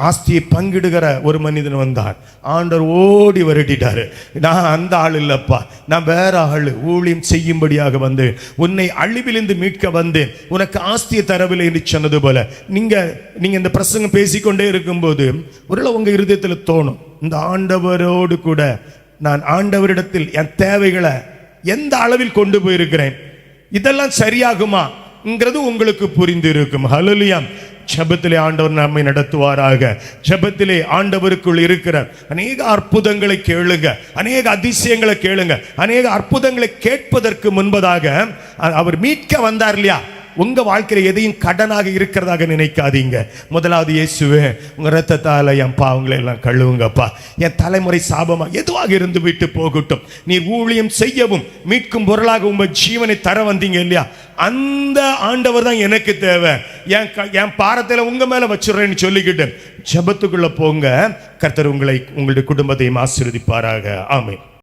ஆஸ்தியை பங்கிடுகிற ஒரு மனிதன் வந்தான். ஆண்டவர் ஓடி வருடிட்டாரு. நான் அந்த ஆள் இல்லப்பா, நான் வேற ஆள், ஊழியம் செய்யும்படியாக வந்தேன், உன்னை அழிவிலிருந்து மீட்க வந்தேன், உனக்கு ஆஸ்தியை தரவில்லை என்று சொன்னது போல. நீங்க இந்த பிரசங்கம் பேசிக்கொண்டே இருக்கும்போது ஒருவேளை உங்க இருதயத்தில் தோணும், இந்த ஆண்டவரோடு கூட நான் ஆண்டவரிடத்தில் என் தேவைகளை எந்த அளவில் கொண்டு போயிருக்கிறேன், இதெல்லாம் சரியாகுமாங்கிறது உங்களுக்கு புரிந்து இருக்கும். ஹல்லேலூயா. ஜெபத்திலே ஆண்டவர் நம்மை நடத்துவாராக. ஜெபத்திலே ஆண்டவருக்குள் இருக்கிற அநேக அற்புதங்களை கேளுங்க, அநேக அதிசயங்களை கேளுங்க. அநேக அற்புதங்களை கேட்பதற்கு முன்பதாக அவர் மீட்க வந்தார் இல்லையா, உங்க வாழ்க்கையில எதையும் கடனாக இருக்கிறதாக நினைக்காதீங்க. முதலாவது, இயேசுவே உங்க ரத்தத்தால என் பாவங்களை எல்லாம் கழுவுங்கப்பா, என் தலைமுறை சாபமா எதுவாக இருந்து விட்டு போகட்டும், நீ ஊழியம் செய்யவும் மீட்கும் பொருளாக உங்க ஜீவனை தர வந்தீங்க இல்லையா, அந்த ஆண்டவர் தான் எனக்கு தேவை, என் பாரத்தில் உங்க மேல வச்சுறேன்னு சொல்லிக்கிட்டு ஜெபத்துக்குள்ள போங்க. கர்த்தர் உங்களுடைய குடும்பத்தையும் ஆசீர்வதிப்பாராக. ஆமென்.